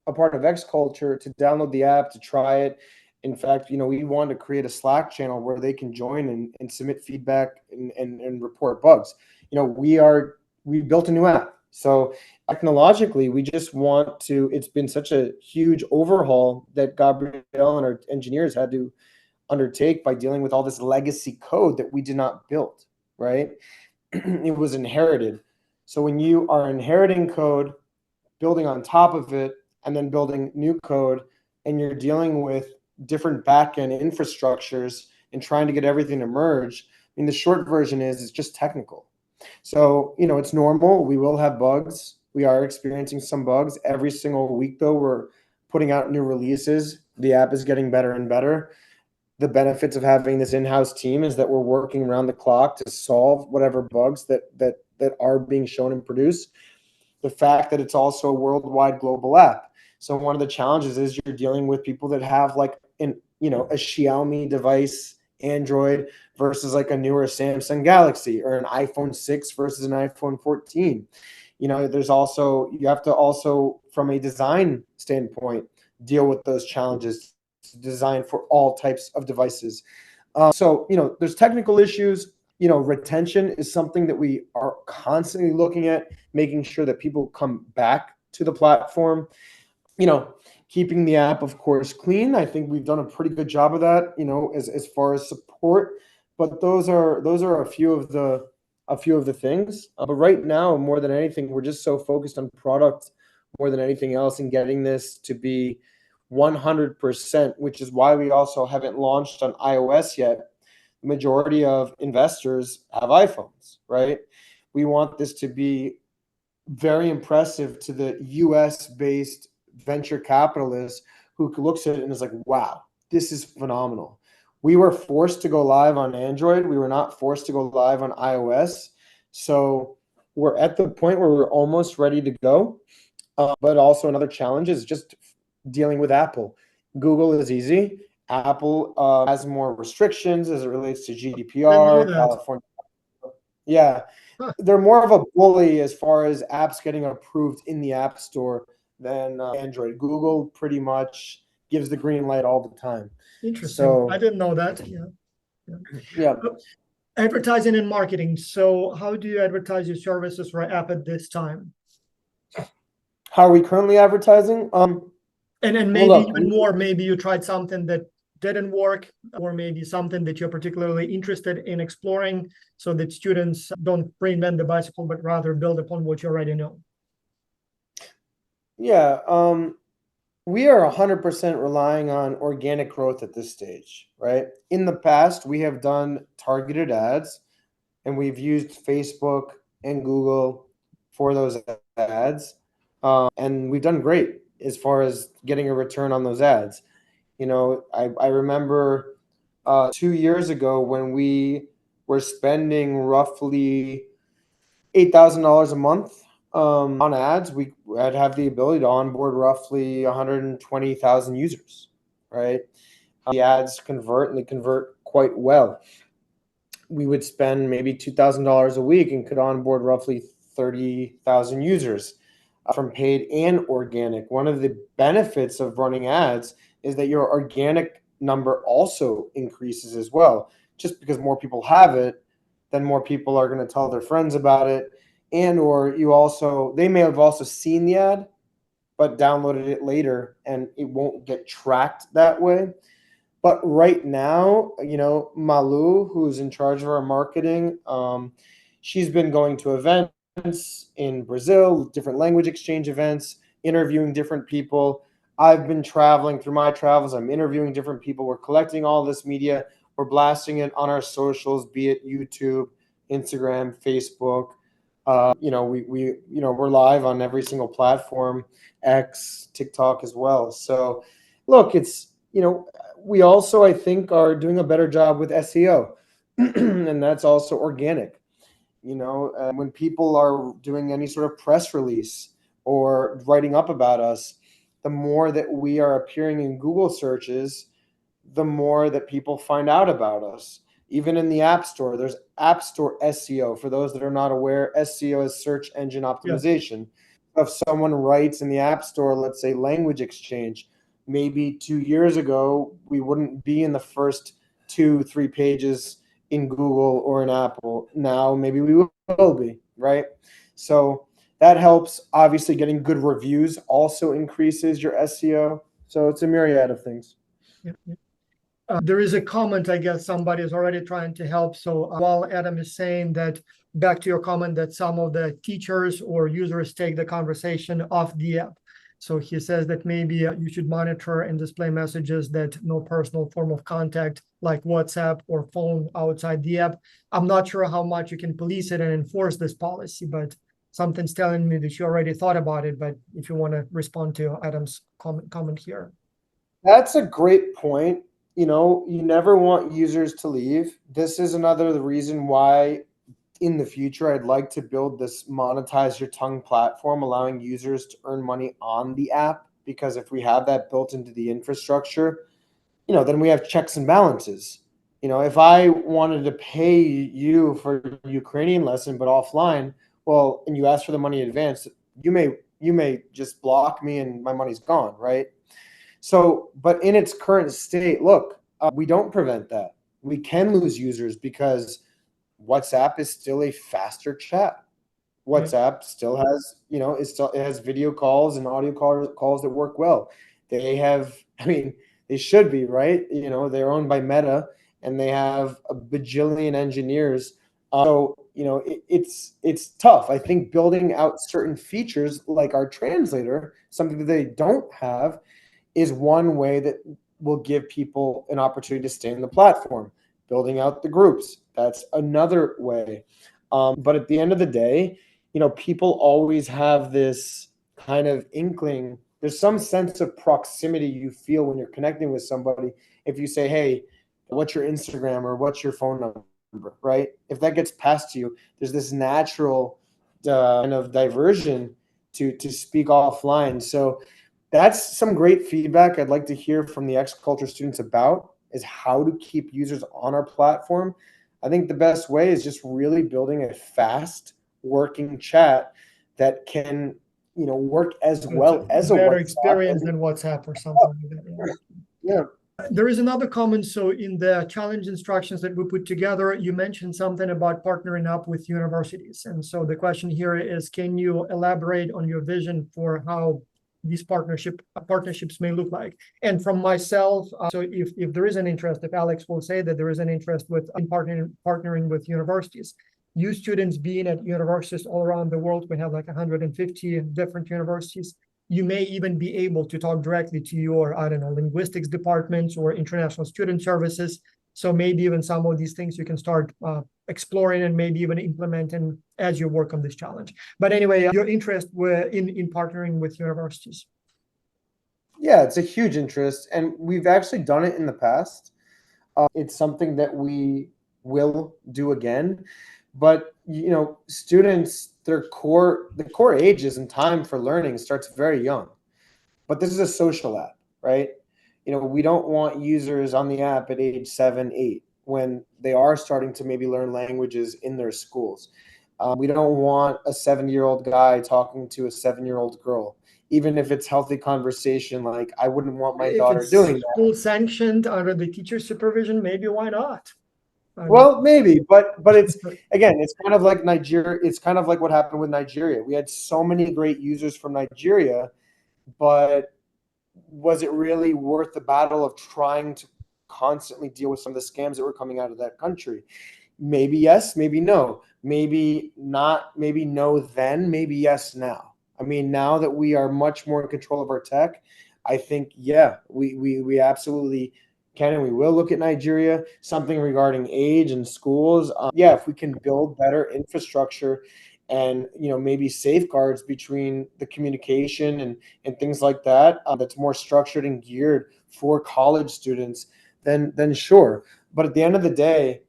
a part of X Culture to download the app, to try it. In fact, we want to create a Slack channel where they can join and submit feedback and report bugs. We built a new app. So technologically, we just want to, it's been such a huge overhaul that Gabriel and our engineers had to undertake by dealing with all this legacy code that we did not build, right? It was inherited. So when you are inheriting code, building on top of it, and then building new code, and you're dealing with different backend infrastructures and trying to get everything to merge, I mean, the short version is it's just technical. So, it's normal. We will have bugs. We are experiencing some bugs. Every single week, though, we're putting out new releases. The app is getting better and better. The benefits of having this in-house team is that we're working around the clock to solve whatever bugs that are being shown and produced. The fact that it's also a worldwide global app. So one of the challenges is you're dealing with people that have like a Xiaomi device, Android, versus like a newer Samsung Galaxy, or an iPhone 6 versus an iPhone 14. There's also, you have to also, from a design standpoint, deal with those challenges to design for all types of devices. So there's technical issues. Retention is something that we are constantly looking at, making sure that people come back to the platform. Keeping the app, of course, clean. I think we've done a pretty good job of that, as far as support. But those are a few of the things. But right now, more than anything, we're just so focused on product more than anything else, and getting this to be 100%, which is why we also haven't launched on iOS yet. The majority of investors have iPhones, right? We want this to be very impressive to the US based venture capitalist who looks at it and is like, wow, this is phenomenal. We were forced to go live on Android. We were not forced to go live on iOS. So we're at the point where we're almost ready to go. But also another challenge is just dealing with Apple. Google is easy. Apple has more restrictions as it relates to Didn't know GDPR, that. California. Yeah, Huh, they're more of a bully as far as apps getting approved in the App Store than Android. Google pretty much gives the green light all the time. interesting. I So, didn't know that. Yeah. Yeah. yeah. Advertising and marketing. So how do you advertise your services for app at this time? How are we currently advertising? And Well, maybe look, even more, maybe you tried something that didn't work, or maybe something that you're particularly interested in exploring, so that students don't reinvent the bicycle, but rather build upon what you already know. yeah, we are 100% relying on organic growth at this stage, right? In the past, we have done targeted ads, and we've used Facebook and Google for those ads. And we've done great as far as getting a return on those ads. I remember 2 years ago when we were spending roughly $8,000 a month on ads. I'd have the ability to onboard roughly 120,000 users, right? The ads convert, and they convert quite well. We would spend maybe $2,000 a week and could onboard roughly 30,000 users from paid and organic. One of the benefits of running ads is that your organic number also increases as well. Just because more people have it, then more people are going to tell their friends about it. And or they may have also seen the ad, but downloaded it later, and it won't get tracked that way. But right now, Malu, who's in charge of our marketing, she's been going to events in Brazil, different language exchange events, interviewing different people. I've been traveling through my travels. I'm interviewing different people. We're collecting all this media. We're blasting it on our socials, be it YouTube, Instagram, Facebook. We're live on every single platform, X, TikTok as well. So, look, we also, I think, are doing a better job with SEO, and that's also organic. When people are doing any sort of press release or writing up about us, the more that we are appearing in Google searches, the more that people find out about us. Even in the App Store, there's App Store SEO. For those that are not aware, SEO is search engine Yeah. optimization. If someone writes in the App Store, let's say language exchange, maybe 2 years ago, we wouldn't be in the first 2, 3 pages in Google or in Apple. Now, maybe we will be, right? So that helps. Obviously, getting good reviews also increases your SEO. So it's a myriad of things. Yeah. There is a comment, I guess somebody is already trying to help. So while Adam is saying that, back to your comment that some of the teachers or users take the conversation off the app. So he says that maybe you should monitor and display messages that no personal form of contact like WhatsApp or phone outside the app. I'm not sure how much you can police it and enforce this policy, but something's telling me that you already thought about it. But if you want to respond to Adam's comment here. That's a great point. You never want users to leave. This is the reason why in the future I'd like to build this monetize your tongue platform, allowing users to earn money on the app because if we have that built into the infrastructure, then we have checks and balances. If I wanted to pay you for a Ukrainian lesson, but offline, well, and you ask for the money in advance, you may just block me and my money's gone, right? So, but in its current state, look, we don't prevent that. We can lose users because WhatsApp is still a faster chat. Yeah. WhatsApp still has, it has video calls and audio calls that work well. They have, I mean, they should be, right? They're owned by Meta and they have a bajillion engineers. So, it's tough. I think building out certain features like our translator, something that they don't have, is one way that will give people an opportunity to stay in the platform. Building out the groups, that's another way. But at the end of the day, people always have this kind of inkling. There's some sense of proximity you feel when you're connecting with somebody. If you say, hey, what's your Instagram or what's your phone number, right? If that gets passed to you, there's this natural kind of diversion to speak offline. So that's some great feedback I'd like to hear from the X-Culture students about, is how to keep users on our platform. I think the best way is just really building a fast working chat that can, work as well as a Better WhatsApp. experience than WhatsApp or something like that. Yeah. There is another comment. So in the challenge instructions that we put together, you mentioned something about partnering up with universities. And so the question here is, can you elaborate on your vision for how these partnerships may look like? And from myself, so if there is an interest, if Alex will say that there is an interest in partnering with universities, you students being at universities all around the world, we have like 150 different universities. You may even be able to talk directly to your, I don't know, linguistics departments or international student services. So maybe even some of these things you can start exploring and maybe even implementing as you work on this challenge. But anyway, your interest in partnering with universities. Yeah, it's a huge interest, and we've actually done it in the past. It's something that we will do again. But students, the core ages and time for learning starts very young. But this is a social app, right? We don't want users on the app at age 7, 8 when they are starting to maybe learn languages in their schools. We don't want a 7-year-old guy talking to a 7-year-old girl, even if it's healthy conversation. Like, I wouldn't want my daughter doing that. School sanctioned under the teacher supervision, maybe why not? Well, maybe, but it's, again, it's kind of like Nigeria. It's kind of like what happened with Nigeria. We had so many great users from Nigeria, but was it really worth the battle of trying to constantly deal with some of the scams that were coming out of that country? Maybe yes, maybe no, maybe not, maybe no then, maybe yes now. I mean, now that we are much more in control of our tech, I think, yeah, we absolutely can and we will look at Nigeria, something regarding age and schools. Yeah, if we can build better infrastructure and maybe safeguards between the communication and things like that, that's more structured and geared for college students, then sure. But at the end of the day,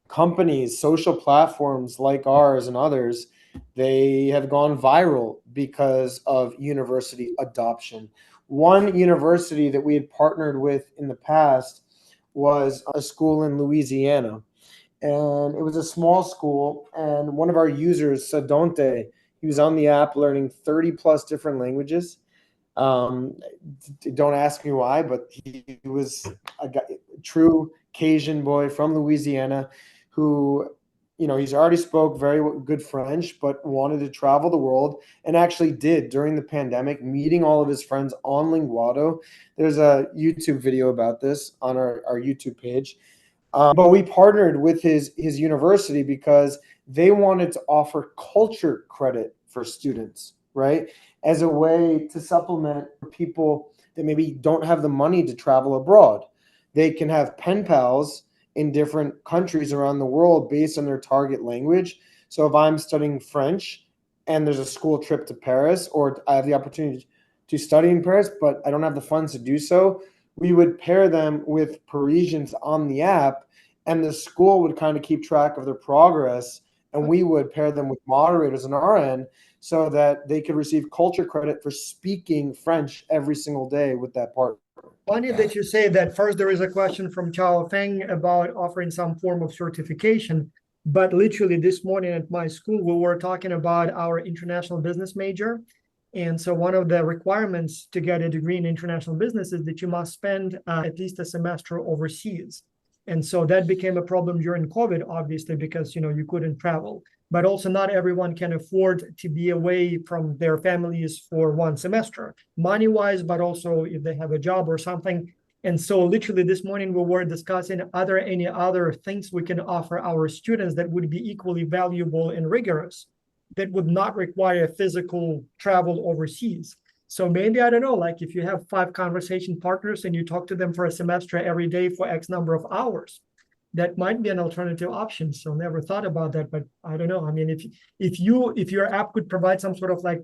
companies, social platforms like ours and others, they have gone viral because of university adoption. One university that we had partnered with in the past was a school in Louisiana, and it was a small school, and one of our users, Sadonte, he was on the app learning 30 plus different languages. Don't ask me why, but he was a true Cajun boy from Louisiana who, he's already spoke very good French, but wanted to travel the world, and actually did during the pandemic, meeting all of his friends on Linguado. There's a YouTube video about this on our YouTube page. But we partnered with his university because they wanted to offer culture credit for students, right? As a way to supplement people that maybe don't have the money to travel abroad. They can have pen pals in different countries around the world based on their target language. So if I'm studying French and there's a school trip to Paris, or I have the opportunity to study in Paris, but I don't have the funds to do so, we would pair them with Parisians on the app, and the school would kind of keep track of their progress, and we would pair them with moderators on our end, so that they could receive culture credit for speaking French every single day with that partner. Funny that you say that. First, there is a question from Chao Feng about offering some form of certification. But literally this morning at my school, we were talking about our international business major. And so one of the requirements to get a degree in international business is that you must spend at least a semester overseas. And so that became a problem during COVID, obviously, because you couldn't travel. But also not everyone can afford to be away from their families for one semester, money-wise, but also if they have a job or something. And so literally this morning we were discussing, are there any other things we can offer our students that would be equally valuable and rigorous that would not require physical travel overseas? So maybe, I don't know, like if you have 5 conversation partners and you talk to them for a semester every day for X number of hours, that might be an alternative option. So never thought about that, but I don't know. I mean, if your app could provide some sort of like,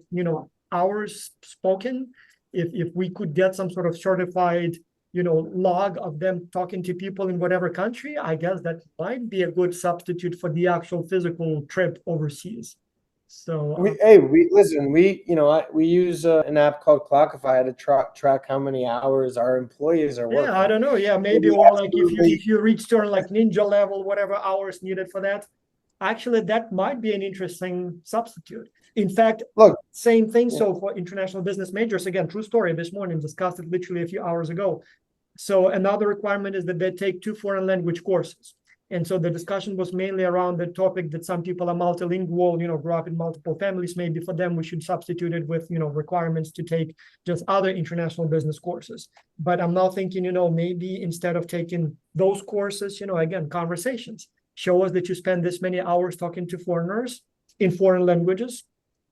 hours spoken, if we could get some sort of certified, log of them talking to people in whatever country, I guess that might be a good substitute for the actual physical trip overseas. So We listen. We use an app called Clockify to track how many hours our employees are working. yeah, I don't know. Yeah, maybe, We or like absolutely- if you reach to like ninja level, whatever hours needed for that, actually that might be an interesting substitute. In fact, Look, same thing. yeah. So for international business majors, again, true story, this morning, discussed it literally a few hours ago. So another requirement is that they take 2 foreign language courses. And so the discussion was mainly around the topic that some people are multilingual, grew up in multiple families. Maybe for them, we should substitute it with, requirements to take just other international business courses. But I'm now thinking, maybe instead of taking those courses, again, conversations, show us that you spend this many hours talking to foreigners in foreign languages.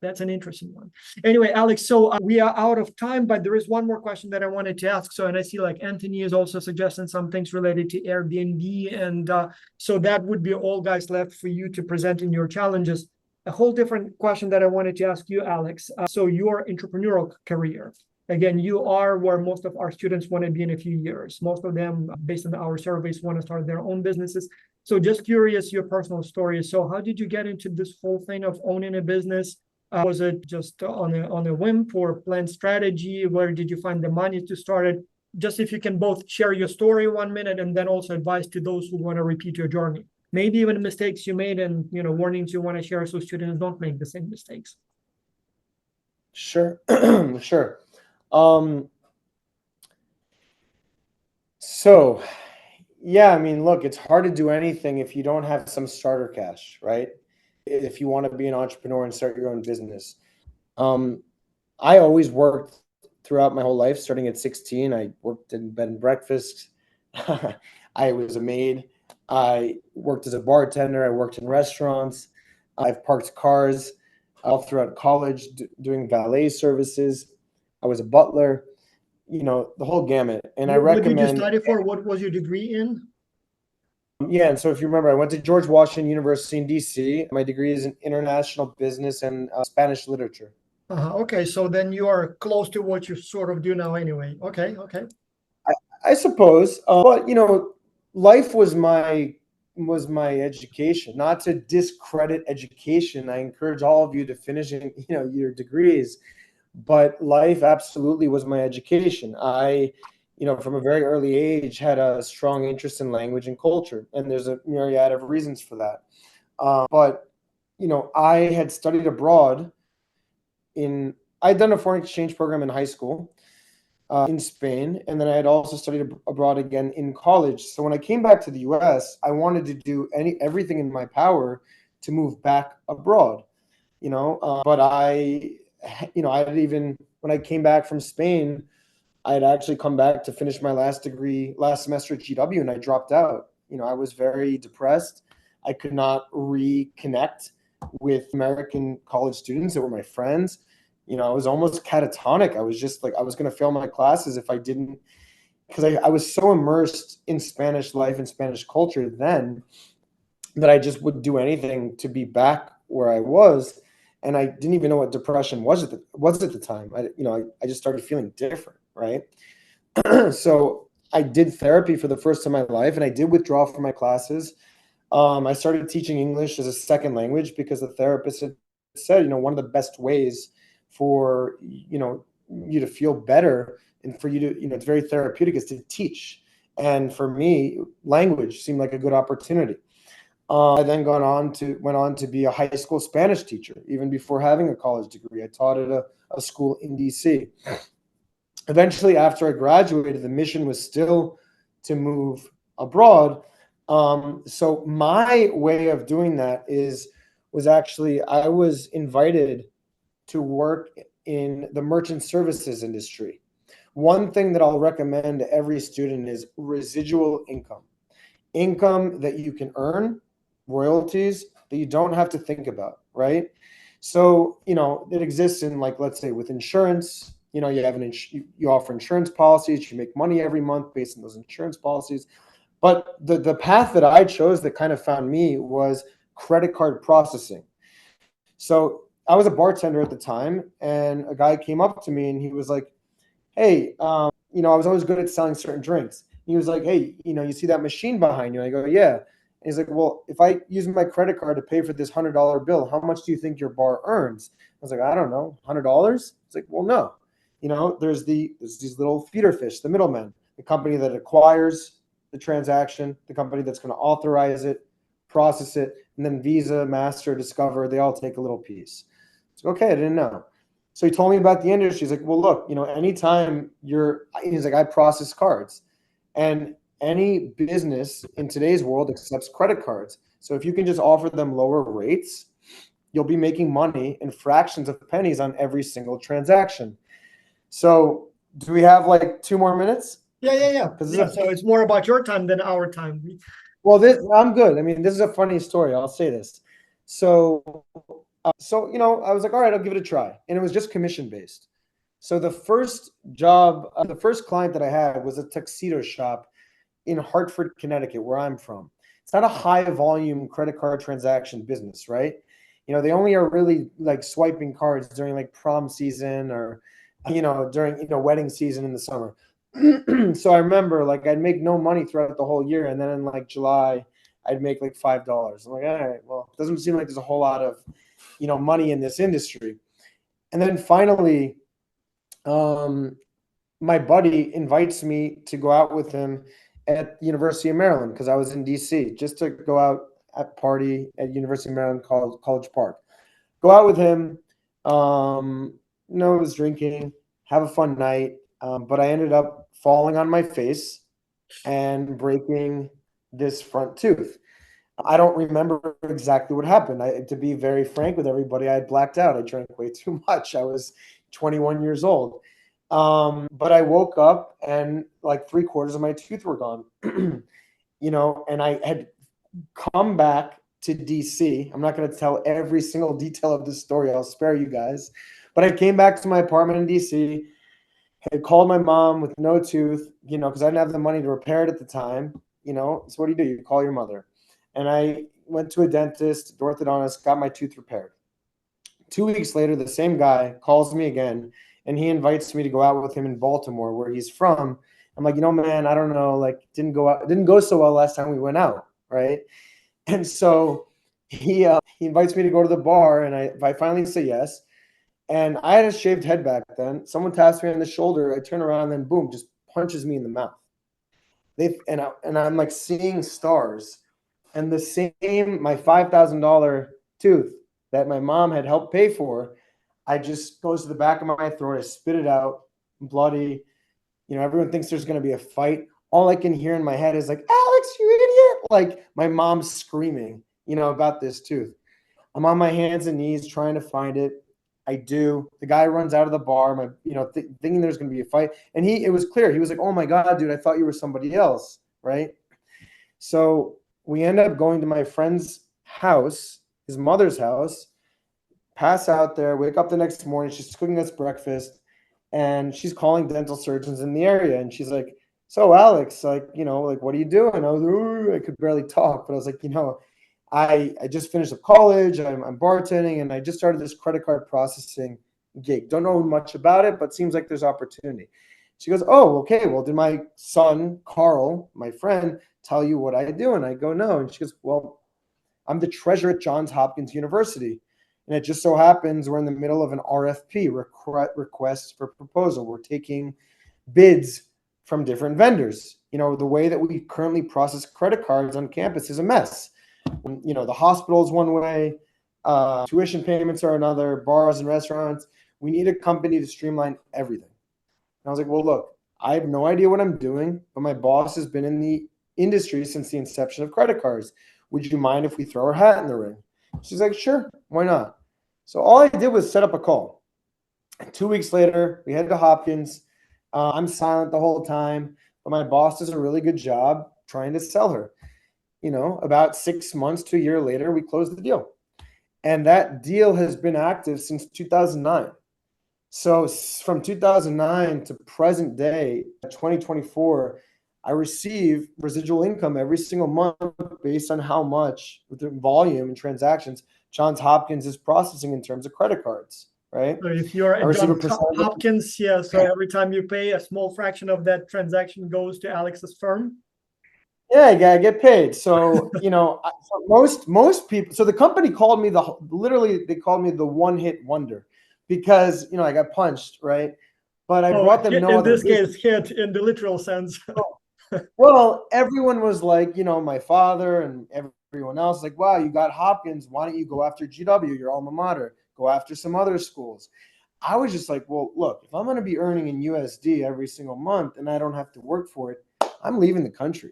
That's an interesting one. Anyway, Alex, so we are out of time, but there is one more question that I wanted to ask. So, and I see like Anthony is also suggesting some things related to Airbnb. And so that would be all, guys, left for you to present in your challenges. A whole different question that I wanted to ask you, Alex. So your entrepreneurial career, again, you are where most of our students want to be in a few years. Most of them, based on our surveys, want to start their own businesses. So just curious, your personal story. So how did you get into this whole thing of owning a business? Was it just on a whim or planned strategy? Where did you find the money to start it? Just if you can both share your story 1 minute and then also advice to those who want to repeat your journey. Maybe even mistakes you made and warnings you want to share so students don't make the same mistakes. Sure, sure. So, yeah, I mean, look, it's hard to do anything if you don't have some starter cash, right? If you want to be an entrepreneur and start your own business. I always worked throughout my whole life. Starting at 16, I worked in bed and breakfast. I was a maid. I worked as a bartender. I worked in restaurants. I've parked cars all throughout college, doing valet services. I was a butler, the whole gamut. And I recommend. What did you study for? What was your degree in? Yeah, and so if you remember, I went to George Washington University in DC. My degree is in international business and Spanish literature. Okay, so then you are close to what you sort of do now anyway. Okay. I suppose, but life was my education. Not to discredit education, I encourage all of you to finish your degrees, but life absolutely was my education. I from a very early age had a strong interest in language and culture, and there's a myriad of reasons for that. But I had studied abroad I'd done a foreign exchange program in high school in Spain, and then I had also studied abroad again in college. So when I came back to the U.S., I wanted to do everything in my power to move back abroad. But I had even when I came back from Spain, I had actually come back to finish my last semester at GW, and I dropped out. I was very depressed. I could not reconnect with American college students that were my friends. I was almost catatonic. I was just like, I was going to fail my classes if I didn't, because I was so immersed in Spanish life and Spanish culture then that I just would do anything to be back where I was. And I didn't even know what depression was at the time. I just started feeling different, right? So I did therapy for the first time in my life, and I did withdraw from my classes. I started teaching English as a second language because the therapist had said, one of the best ways for, you to feel better and for you to, it's very therapeutic, is to teach. And for me, language seemed like a good opportunity. I then went on to be a high school Spanish teacher, even before having a college degree. I taught at a school in DC. Eventually, after I graduated, the mission was still to move abroad. So my way of doing that was actually, I was invited to work in the merchant services industry. One thing that I'll recommend to every student is residual income that you can earn, royalties that you don't have to think about, right? So, it exists in, like, let's say with insurance, you have you offer insurance policies, you make money every month based on those insurance policies. But the path that I chose that kind of found me was credit card processing. So I was a bartender at the time, and a guy came up to me and he was like, "Hey, I was always good at selling certain drinks." He was like, "Hey, you see that machine behind you?" I go, "Yeah." And he's like, "Well, if I use my credit card to pay for this $100 bill, how much do you think your bar earns?" I was like, "I don't know, $100." It's like, "Well, no. There's these little feeder fish, the middlemen, the company that acquires the transaction, the company that's going to authorize it, process it, and then Visa, Master, Discover, they all take a little piece." It's like, "Okay, I didn't know." So he told me about the industry. He's like, "Well, look, anytime he's like, I process cards, and any business in today's world accepts credit cards. So if you can just offer them lower rates, you'll be making money in fractions of pennies on every single transaction." So do we have like 2 more minutes? Yeah. So it's more about your time than our time. Well, I'm good. I mean, this is a funny story. I'll say this. So, I was like, all right, I'll give it a try. And it was just commission based. So the first the first client that I had was a tuxedo shop in Hartford, Connecticut, where I'm from. It's not a high volume credit card transaction business, right? They only are really like swiping cards during like prom season or, during, wedding season in the summer. So I remember like I'd make no money throughout the whole year. And then in like July, I'd make like $5. I'm like, all right, well, it doesn't seem like there's a whole lot of, money in this industry. And then finally, my buddy invites me to go out with him at the University of Maryland because I was in DC, just to go out at party at University of Maryland College Park. Go out with him. I was drinking, have a fun night, but I ended up falling on my face and breaking this front tooth. I don't remember exactly what happened. To be very frank with everybody, I had blacked out. I drank way too much. I was 21 years old. But I woke up and like 3/4 of my tooth were gone. And I had come back to DC. I'm not going to tell every single detail of this story. I'll spare you guys. But I came back to my apartment in DC. I called my mom with no tooth, because I didn't have the money to repair it at the time. So what do? You call your mother. And I went to a dentist, orthodontist, got my tooth repaired. 2 weeks later, the same guy calls me again, and he invites me to go out with him in Baltimore, where he's from. I'm like, man, I don't know, like didn't go so well last time we went out, right? And so he invites me to go to the bar, and I finally say yes. And I had a shaved head back then. Someone taps me on the shoulder. I turn around, and then boom, just punches me in the mouth. And I'm like seeing stars. And the same, my $5,000 tooth that my mom had helped pay for, I just goes to the back of my throat. I spit it out, bloody. Everyone thinks there's going to be a fight. All I can hear in my head is like, "Alex, you idiot!" Like my mom's screaming, about this tooth. I'm on my hands and knees trying to find it. I do. The guy runs out of the bar, thinking there's going to be a fight. And it was clear. He was like, "Oh my God, dude, I thought you were somebody else." Right. So we end up going to my friend's house, his mother's house, pass out there, wake up the next morning. She's cooking us breakfast and she's calling dental surgeons in the area. And she's like, "So Alex, like, what are you doing?" I could barely talk, but I was like, I just finished up college. I'm bartending and I just started this credit card processing gig. Don't know much about it, but seems like there's opportunity. She goes, "Oh, okay. Well, did my son, Carl, my friend, tell you what I do?" And I go, "No." And she goes, "Well, I'm the treasurer at Johns Hopkins University." And it just so happens we're in the middle of an RFP, request for proposal. We're taking bids from different vendors. The way that we currently process credit cards on campus is a mess. The hospital is one way, tuition payments are another, bars and restaurants. We need a company to streamline everything. And I was like, well, look, I have no idea what I'm doing, but my boss has been in the industry since the inception of credit cards. Would you mind if we throw our hat in the ring? She's like, sure, why not? So all I did was set up a call. 2 weeks later, we head to Hopkins. I'm silent the whole time, but my boss does a really good job trying to sell her. About 6 months to a year later, we closed the deal. And that deal has been active since 2009. So from 2009 to present day, 2024, I receive residual income every single month based on how much, with the volume and transactions, Johns Hopkins is processing in terms of credit cards, right? So if you're I at receive a Johns percentage. Hopkins, yeah, so every time you pay, a small fraction of that transaction goes to Alex's firm. Yeah, I get paid. So, most people, so the company called me they called me the one-hit wonder because, I got punched, right? But I brought them no in other this business. case, hit in the literal sense. Well, everyone was like, my father and everyone else, like, wow, you got Hopkins. Why don't you go after GW, your alma mater? Go after some other schools. I was just like, well, look, if I'm going to be earning in USD every single month and I don't have to work for it, I'm leaving the country.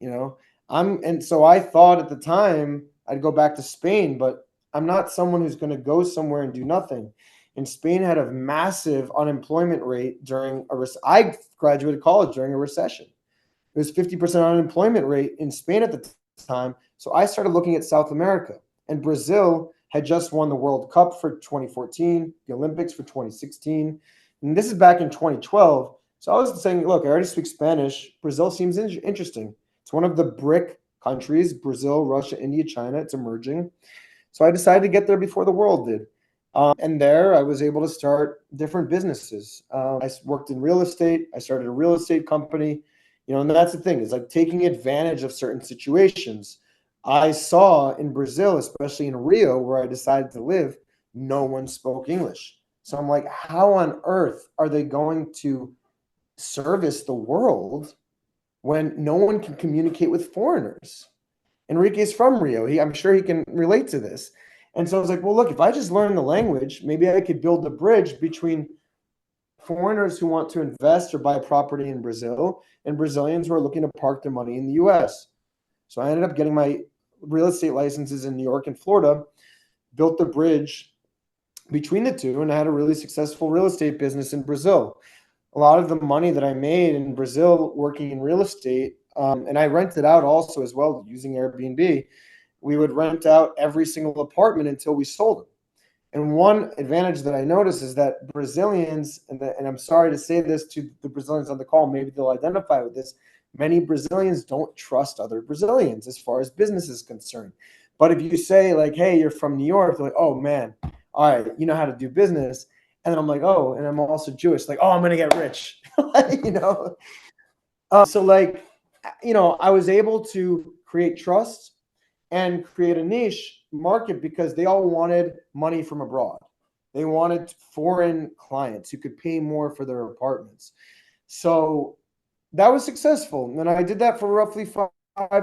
And so I thought at the time I'd go back to Spain, but I'm not someone who's going to go somewhere and do nothing. And Spain had a massive unemployment rate I graduated college during a recession. It was 50% unemployment rate in Spain at the time. So I started looking at South America, and Brazil had just won the World Cup for 2014, the Olympics for 2016. And this is back in 2012. So I was saying, look, I already speak Spanish. Brazil seems interesting. It's one of the BRIC countries, Brazil, Russia, India, China. It's emerging. So I decided to get there before the world did. And there I was able to start different businesses. I worked in real estate. I started a real estate company. And that's the thing, is like taking advantage of certain situations. I saw in Brazil, especially in Rio, where I decided to live, no one spoke English. So I'm like, how on earth are they going to service the world when no one can communicate with foreigners? Enrique's from Rio. I'm sure he can relate to this. And so I was like, well, look, if I just learn the language, maybe I could build a bridge between foreigners who want to invest or buy property in Brazil and Brazilians who are looking to park their money in the US. So I ended up getting my real estate licenses in New York and Florida, built the bridge between the two, and I had a really successful real estate business in Brazil. A lot of the money that I made in Brazil working in real estate, and I rented out also as well using Airbnb, we would rent out every single apartment until we sold them. And one advantage that I noticed is that Brazilians, and I'm sorry to say this to the Brazilians on the call, maybe they'll identify with this, many Brazilians don't trust other Brazilians as far as business is concerned. But if you say like, hey, you're from New York, they're like, oh man, all right, you know how to do business. And then I'm like, oh, and I'm also Jewish, like, oh, I'm going to get rich, So like, I was able to create trust and create a niche market because they all wanted money from abroad. They wanted foreign clients who could pay more for their apartments. So that was successful. And I did that for roughly 5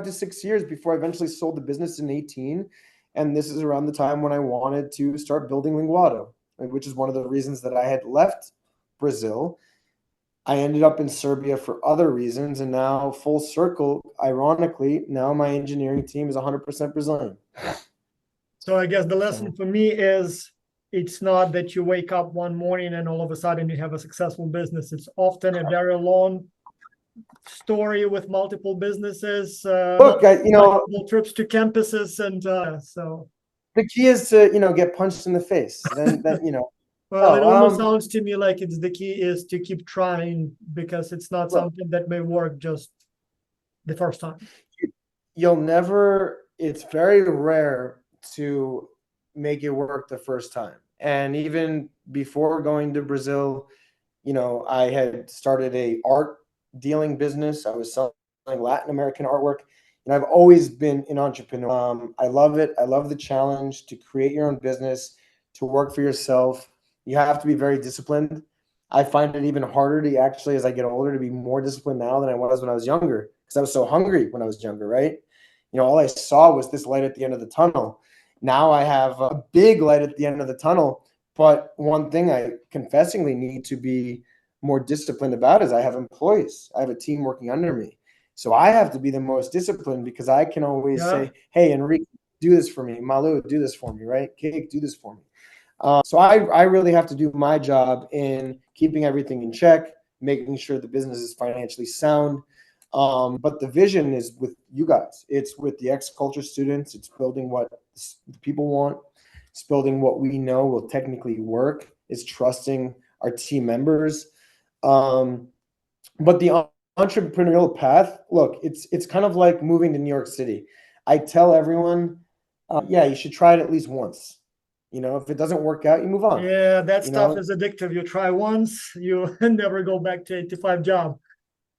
to 6 years before I eventually sold the business in 18. And this is around the time when I wanted to start building Linguado, which is one of the reasons that I had left Brazil. I ended up in Serbia for other reasons, and now full circle, ironically, now my engineering team is 100% Brazilian. So I guess the lesson for me is it's not that you wake up one morning and all of a sudden you have a successful business. It's often a very long story with multiple businesses, Look, multiple trips to campuses, and so the key is to get punched in the face. Then well, it almost sounds to me like the key is to keep trying, because it's not something that may work just the first time. It's very rare to make it work the first time. And even before going to Brazil, I had started a art dealing business. I was selling Latin American artwork, and I've always been an entrepreneur. I love it. I love the challenge to create your own business, to work for yourself. You have to be very disciplined. I find it even harder to actually, as I get older, to be more disciplined now than I was when I was younger, because I was so hungry when I was younger, right? You know, all I saw was this light at the end of the tunnel. Now I have a big light at the end of the tunnel. But one thing I confessingly need to be more disciplined about is I have employees. I have a team working under me. So I have to be the most disciplined, because I can always Yeah. say, hey, Enrique, do this for me. Malu, do this for me, right? Cake, do this for me. So I really have to do my job in keeping everything in check, making sure the business is financially sound. But the vision is with you guys. It's with the X-Culture students. It's building what the people want. It's building what we know will technically work. It's trusting our team members. But the entrepreneurial path, look, it's kind of like moving to New York City. I tell everyone, yeah, you should try it at least once. You know, if it doesn't work out, you move on. Yeah, that You stuff know, is addictive. You try once, you never go back to 8 to 5 job.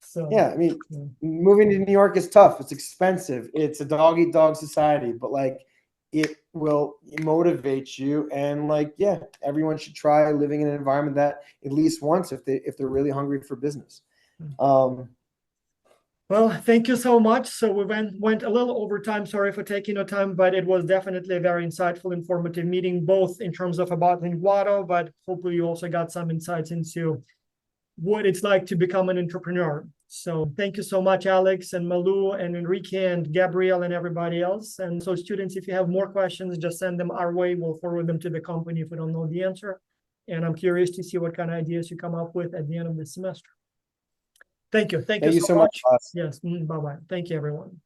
So yeah, I mean, yeah. moving to New York is tough. It's expensive. It's a dog eat dog society, but like it will motivate you. And like, yeah, everyone should try living in an environment that at least once if they're really hungry for business. Well, thank you so much. So we went a little over time. Sorry for taking your time, but it was definitely a very insightful, informative meeting, both in terms of about Linguado, but hopefully you also got some insights into what it's like to become an entrepreneur. So thank you so much, Alex and Malu and Enrique and Gabriel and everybody else. And so students, if you have more questions, just send them our way. We'll forward them to the company if we don't know the answer. And I'm curious to see what kind of ideas you come up with at the end of the semester. Thank you. Thank you so much. much. Yes. Bye-bye. Thank you, everyone.